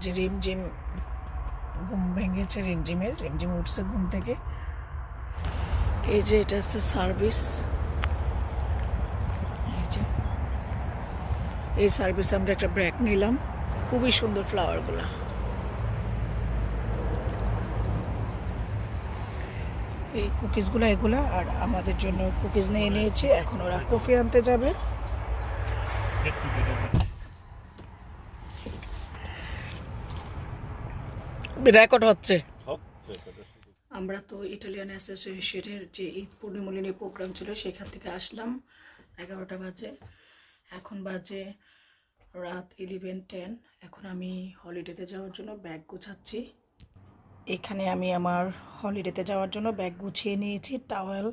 যে রিমঝিম ঘুম ভেঙেছে, রিমঝিম উঠছে ঘুম থেকে। এই যে এটা হচ্ছে সার্ভিস, এই সার্ভিসে আমরা একটা ব্রেক নিলাম। খুবই সুন্দর ফ্লাওয়ারগুলো। এই কুকিজগুলো এগুলা, আর আমাদের জন্য কুকিজ নিয়ে নিয়েছে। এখন ওরা কফি আনতে যাবে। রেকর্ড হচ্ছে। আমরা তো ইটালিয়ান অ্যাসোসিয়েশনের যে ঈদ পূর্ণিমা প্রোগ্রাম ছিল সেখান থেকে আসলাম 11টা বাজে। এখন বাজে রাত 11:10। এখন আমি হলিডেতে যাওয়ার জন্য ব্যাগ গুছাচ্ছি। এখানে আমি আমার হলিডেতে যাওয়ার জন্য ব্যাগ গুছিয়ে নিয়েছি। টাওয়েল,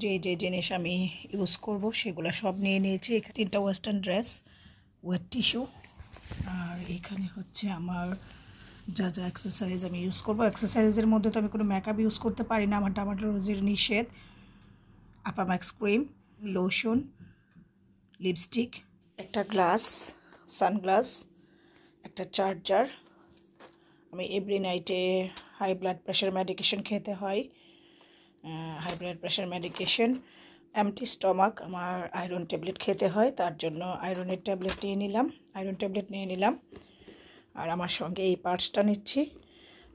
যে যে জিনিস আমি ইউজ করব সেগুলো সব নিয়ে নিয়েছি। এখানে 3টা ওয়েস্টার্ন ড্রেস, ওয়েট টিস্যু, আর এখানে হচ্ছে আমার যা যা এক্সারসাইজ আমি ইউজ করবো। এক্সারসাইজের মধ্যে তো আমি কোনো মেকআপ ইউজ করতে পারি না, আমার ডার্মাটোলজির নিষেধ। আপাম্যাক্স ক্রিম, লোশন, লিপস্টিক, একটা গ্লাস, সানগ্লাস, একটা চার্জার। আমি এভরি নাইটে হাই ব্লাড প্রেশার মেডিকেশন খেতে হয়, high blood pressure medication. Empty stomach আমার আয়রন ট্যাবলেট খেতে হয়, তার জন্য আয়রনের ট্যাবলেট নিয়ে নিলাম। আর আমার সঙ্গে এই পার্টসটা নিচ্ছি।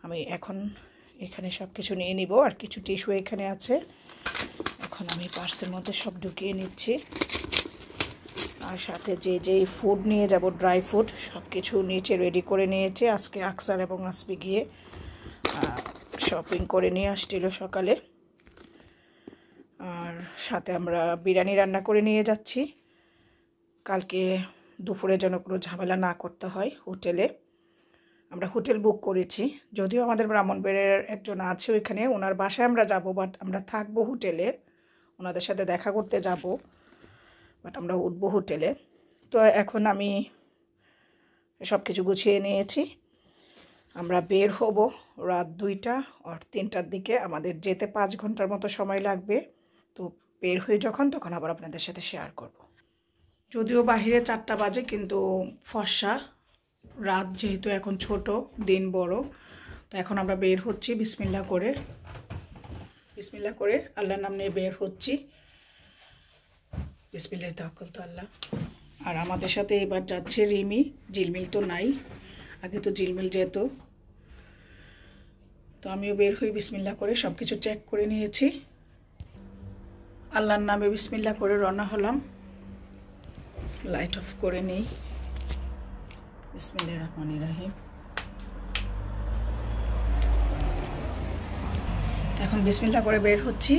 আমি এখন এখানে সব কিছু নিয়ে নিব, আর কিছু টিস্যু এখানে আছে। এখন আমি পার্সের মধ্যে সব ঢুকিয়ে নিচ্ছি। আর সাথে যে যে ফুড নিয়ে যাব, ড্রাই ফুড, সব কিছু নিচে রেডি করে নিয়েছে। আজকে আকসার এবং আসবি গিয়ে শপিং করে নিয়ে আসছিল সকালে। আর সাথে আমরা বিরিয়ানি রান্না করে নিয়ে যাচ্ছি, কালকে দুপুরে যেন কোনো ঝামেলা না করতে হয় হোটেলে। আমরা হোটেল বুক করেছি, যদিও আমাদের ব্রাহ্মণবাড়িয়ার একজন আছে ওইখানে, ওনার বাসায় আমরা যাব, বাট আমরা থাকবো হোটেলে, ওনাদের সাথে দেখা করতে যাব, বাট আমরা উঠবো হোটেলে। তো এখন আমি সব কিছু গুছিয়ে নিয়েছি। আমরা বের হব রাত 2টা আর 3টার দিকে। আমাদের যেতে 5 ঘন্টার মতো সময় লাগবে। তো বের হয়ে তখন আবার আপনাদের সাথে শেয়ার করব। যদিও বাহিরে 4টা বাজে, কিন্তু ফর্সা রাত যেহেতু এখন ছোট, দিন বড়, তো এখন আমরা বের হচ্ছি বিসমিল্লাহ করে আল্লাহর নাম নিয়ে বের হচ্ছি। বিসমিল্লাহ তাওয়াক্কাল তু আল্লাহ। আর আমাদের সাথে এবার যাচ্ছে রিমি। ঝিলমিল তো নাই, আগে তো ঝিলমিল যেত। তো আমিও বের হই বিসমিল্লাহ করে, সব কিছু চেক করে নিয়েছি। আল্লাহর নামে বিসমিল্লাহ করে রওনা হলাম। লাইট অফ করে নেই। বিসমিল্লাহির রহমানির রহিম। এখন বিসমিল্লাহ করে বের হচ্ছি।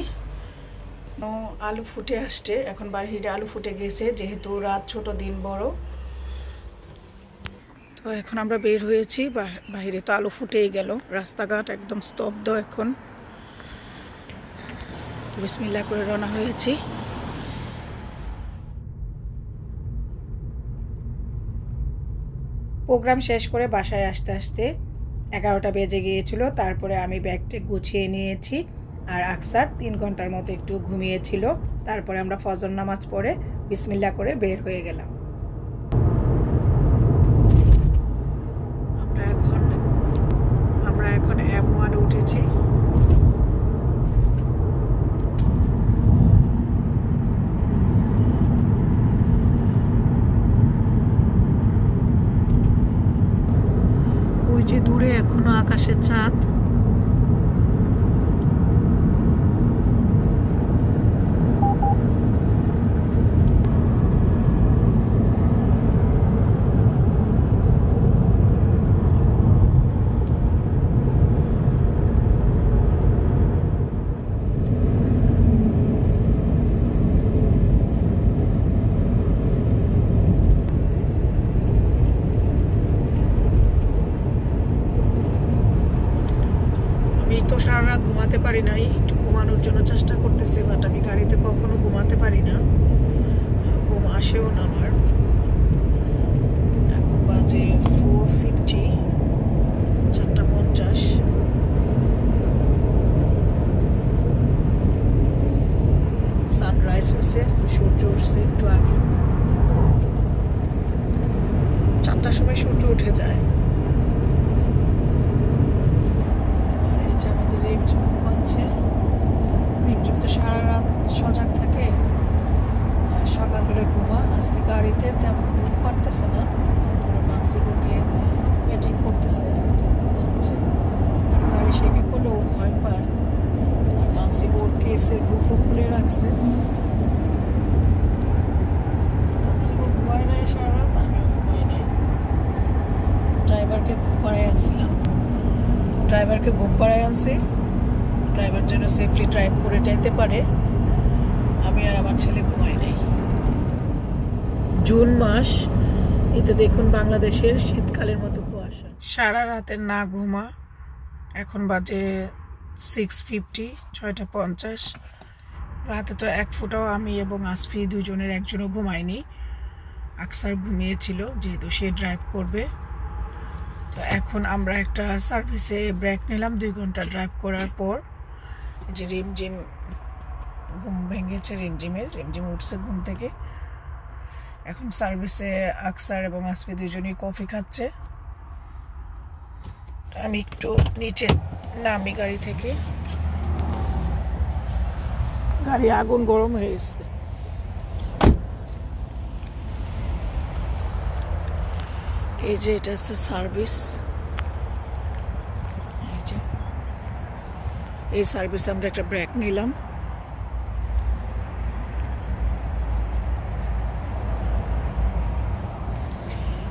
আলু ফুটে আসছে, এখন বাহিরে আলু ফুটে গেছে, যেহেতু রাত ছোট দিন বড়। তো এখন আমরা বের হয়েছি, বাহিরে তো আলু ফুটেই গেল, রাস্তাঘাট একদম স্তব্ধ এখন। তো বিসমিল্লাহ করে রওনা হয়েছি। প্রোগ্রাম শেষ করে বাসায় আসতে আসতে 11টা বেজে গিয়েছিল। তারপরে আমি ব্যাগটা গুছিয়ে নিয়েছি, আর আকসার 3 ঘন্টার মতো একটু ঘুমিয়েছিল। তারপরে আমরা ফজর নামাজ পড়ে বিসমিল্লাহ করে বের হয়ে গেলাম। আমরা এখন M1 উঠেছি। ওই যে দূরে এখনো আকাশের চাঁদ। তো সারা রাত ঘুমাতে পারি নাই, একটু ঘুমানোর জন্য চেষ্টা করতেছি, বাট আমি গাড়িতে কখনো ঘুমাতে পারি না, ঘুম আসেও না আমার। এখন বাজে 4:50, 4:50। সানরাইজ হয়েছে, সূর্য উঠছে একটু আগে। 4টার সময় সূর্য উঠে যায়। সজাগ থাকে, সকাল হলে ঘুমা। আজকে গাড়িতে তেমন ঘুম পারতেছে না, তারপরে মানসিককে মিটিং করতেছে, ঘুমাচ্ছে। গাড়ি শেখে করলেও ভয় পায়। আর মানসিক ওর কেসের রুফও খুলে রাখছে। মানসিকও ঘুমায় নাই সারা রাত, আমিও ঘুমাই নাই। ড্রাইভারকে ঘুম পাড়ায় আনছিলাম, ড্রাইভারকে ঘুম পাড়ায় আনছি, ড্রাইভার যেন সেফলি ড্রাইভ করে যাইতে পারে। আমি আর আমার ছেলে ঘুমাই নাই। জুন মাস, এতে দেখুন বাংলাদেশের শীতকালের মতো কুয়াশা। সারা রাতের না ঘুমা, এখন বাজে 6:50, 6:50। রাতে তো এক ফুটাও আমি এবং আসফি দুজনের একজনও ঘুমায়নি। আকসার ঘুমিয়েছিল যেহেতু সে ড্রাইভ করবে। তো এখন আমরা একটা সার্ভিসে ব্রেক নিলাম 2 ঘন্টা ড্রাইভ করার পর। যে রিমঝিম ঘুম ভেঙেছে, রিমঝিম উঠছে ঘুম থেকে। এখন সার্ভিসে আকসার এবং আসফি দুজনেই কফি খাচ্ছে। আমি একটু নিচে নামি গাড়ি থেকে, গাড়ি আগুন গরম হয়ে গেছে। এই যে এটা হচ্ছে সার্ভিস, এই সার্ভিসে আমরা একটা ব্রেক নিলাম।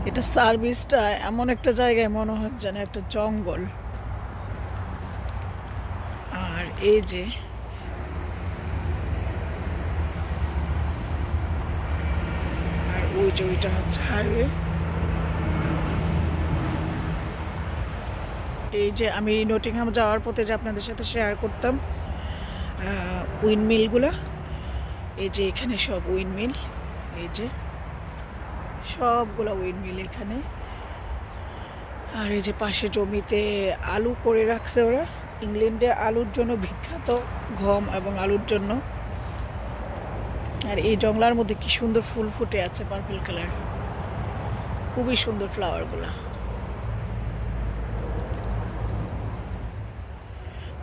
এটা সার্ভিসটা এমন একটা জায়গায় মনে হয় যেন একটা জঙ্গল। আর এই যে ওইটা হচ্ছে হাইওয়ে। এই যে আমি নটিংহাম যাওয়ার পথে যে আপনাদের সাথে শেয়ার করতাম উইন্ডমিলগুলো, এই যে এখানে সব উইন্ডমিল, এই যে সবগুলো উইন্ডমিল এখানে। আর এই যে পাশে জমিতে আলু করে রাখছে ওরা। ইংল্যান্ডে আলুর জন্য বিখ্যাত, গম এবং আলুর জন্য। আর এই জঙ্গলার মধ্যে কি সুন্দর ফুল ফুটে আছে, পার্পল কালার, খুবই সুন্দর ফ্লাওয়ারগুলা।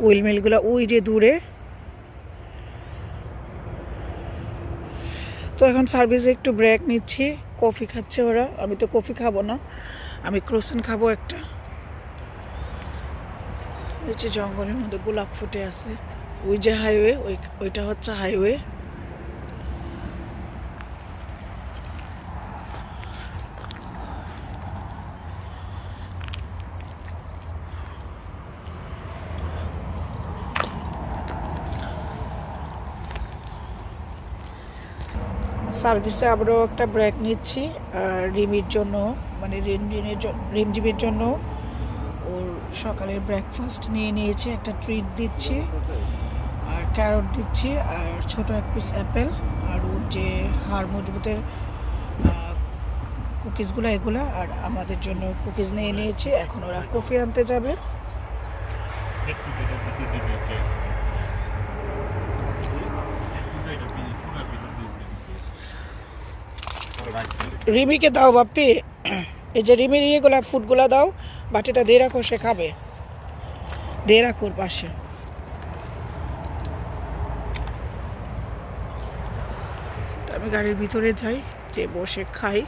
উইলমিলগুলা ওই যে দূরে। তো এখন সার্ভিসে একটু ব্রেক নিচ্ছি, কফি খাচ্ছে ওরা। আমি তো কফি খাবো না, আমি ক্রোসেন্ট খাবো একটা। এই যে জঙ্গলের মধ্যে গোলাপ ফুটে আছে, ওই যে হাইওয়ে, ওইটা হচ্ছে হাইওয়ে। সার্ভিসে আমরাও একটা ব্রেক নিচ্ছি। আর রিমির জন্য, মানে রিমঝিমের জন্য ওর সকালের ব্রেকফাস্ট নিয়ে নিয়েছি। একটা ট্রিট দিচ্ছি, আর ক্যারট দিচ্ছি, আর ছোট এক পিস অ্যাপেল, আর ওর যে হাড় মজবুতের কুকিজগুলো এগুলো। আর আমাদের জন্য কুকিজ নিয়ে নিয়েছি। এখন ওরা কফি আনতে যাবে। রিমিকে দাও বাপ্পি, এই যে রিমির ইয়েগুলা ফুডগুলা দাও, বাটিটা দিয়ে রাখো, সে খাবে, দিয়ে রাখো ওর পাশে। আমি গাড়ির ভিতরে যাই, যে বসে খাই।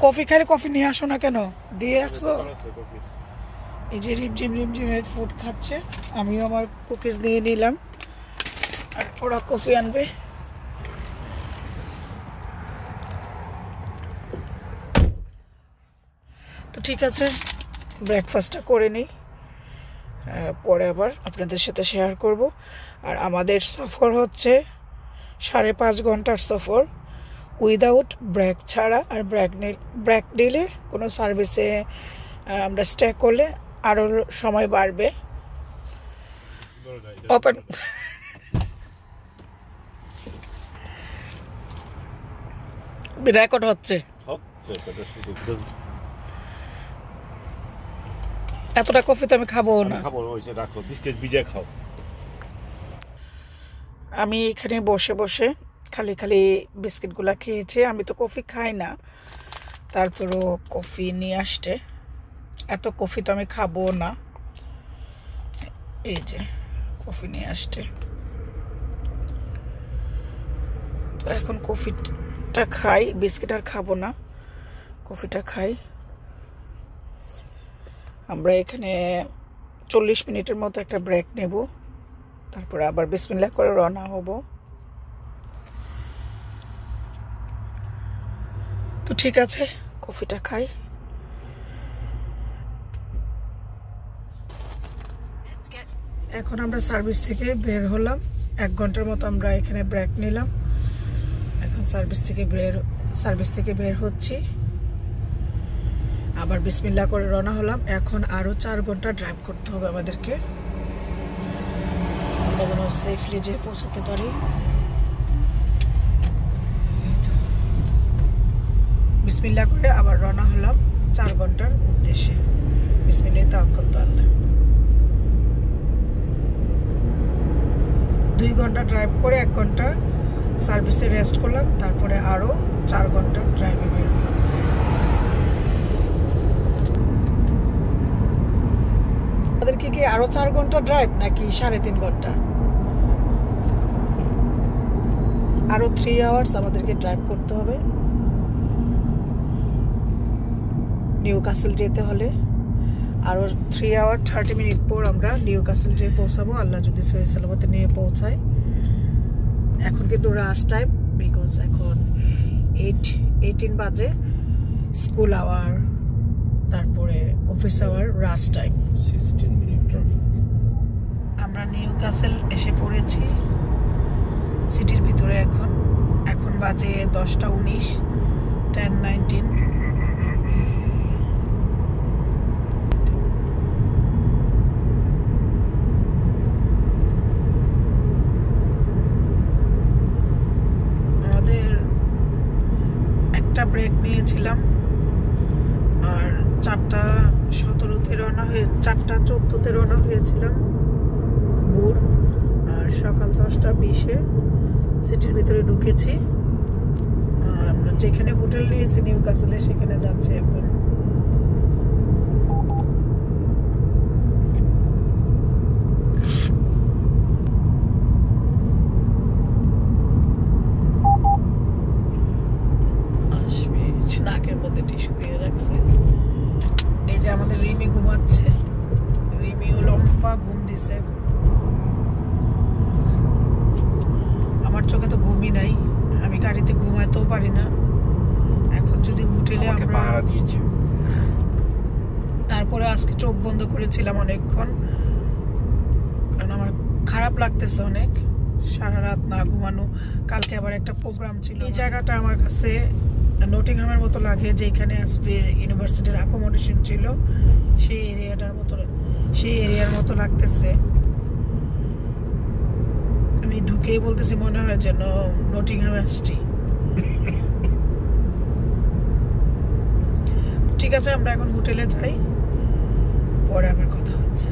কফি খাইলে কফি নিয়ে আসো না কেন, দিয়ে রাখছো। এই যে রিমঝিমের ফুড খাচ্ছে, আমিও আমার কুকিজ নিয়ে নিলাম, আর ওরা কফি আনবে। তো ঠিক আছে, ব্রেকফাস্টটা করে নিই, পরে আবার আপনাদের সাথে শেয়ার করব। আর আমাদের সফর হচ্ছে 5.5 ঘন্টার সফর, উইদাউট ব্রেক ছাড়া। আর ব্রেক নিলে কোনো সার্ভিসে আমরা স্টে করলে আরও সময় বাড়বে। ওপেন রেকর্ড হচ্ছে। এতটা কফি তো আমি খাবো না, আমি এখানে বসে বসে খালি বিস্কিটগুলা খেয়েছি। আমি তো কফি খাই না, তারপরও কফি নিয়ে আসছে। এত কফি তো আমি খাবো না। এই যে কফি নিয়ে আসছে। তো এখন কফিটা খাই, বিস্কিট আর খাবো না, কফিটা খাই। আমরা এখানে 40 মিনিটের মতো একটা ব্রেক নেব, তারপরে আবার বিসমিল্লাহ করে রওনা হব। তো ঠিক আছে, কফিটা খাই। এখন আমরা সার্ভিস থেকে বের হলাম, 1 ঘন্টার মতো আমরা এখানে ব্রেক নিলাম। এখন সার্ভিস থেকে বের হচ্ছি, আবার বিসমিল্লাহ করে রওনা হলাম। এখন আরো 4 ঘন্টা ড্রাইভ করতে হবে আমাদেরকে, আমরা যেন সেফলি যে পৌঁছাতে পারি। বিসমিল্লাহ করে আবার রওনা হলাম 4 ঘন্টার উদ্দেশ্যে। বিসমিল্লাহ তাওয়াক্কাল তু আল্লাহ। 2 ঘন্টা ড্রাইভ করে 1 ঘন্টা সার্ভিসে রেস্ট করলাম, তারপরে আরো 4 ঘন্টা ড্রাইভে বের হলাম। আমাদেরকে কি আরো 4 ঘন্টা ড্রাইভ নাকি 3.5 ঘন্টা? আরো 3 আওয়ার্স আমাদেরকে ড্রাইভ করতে হবে নিউ ক্যাসেল যেতে হলে। আরো 3 আওয়ার 30 মিনিট পর আমরা নিউ ক্যাসেল যে পৌঁছাবো, আল্লাহ যদি সহি সালামতে নিয়ে পৌঁছায়। এখন কিন্তু রাশ টাইম, বিকজ এখন 8:18 বাজে, স্কুল আওয়ার, তারপরে অফিস আওয়ার, রাশ টাইম 16 মিনিট ট্রাফিক। আমরা নিউ ক্যাসেল এসে পড়েছি সিটির ভিতরে। এখন বাজে 10:19, 10:19। একটা ব্রেক নিয়েছিলাম, আর 4:17-তে রওনা হয়ে 4:14-তে রওনা হয়েছিলাম ভোর, আর সকাল 10:20-এ সিটির ভিতরে ঢুকেছি। আর আমরা যেখানে হোটেল নিয়েছি নিউ ক্যাসেলে, সেখানে যাচ্ছি এখন। নাকের মধ্যে টিস্যু দিয়ে রাখছে। এই যে আমাদের রিমি ঘুমাচ্ছে, রিমিও লম্বা ঘুম দিছে। আমার চোখে তো ঘুমই নাই, আমি গাড়িতে ঘুমাতেও পারি না। এখন যদি হোটেলে আমরা পাহারা দিয়েছি, তারপরে আজকে চোখ বন্ধ করেছিলাম অনেকক্ষণ, কারণ আমার খারাপ লাগতেছে অনেক, সারা রাত না ঘুমানো। কালকে আবার একটা প্রোগ্রাম ছিল। এই জায়গাটা আমার কাছে নটিংহামের মতো লাগে, যেখানে এসপির ইউনিভার্সিটির অ্যাকোমোডেশন ছিল, সেই এরিয়ার মতো লাগতেছে। আমি ঢুকেই বলতেছি মনে হয় যেন নটিংহামে আসছি। ঠিক আছে, আমরা এখন হোটেলে যাই, পরে আবার কথা হচ্ছে।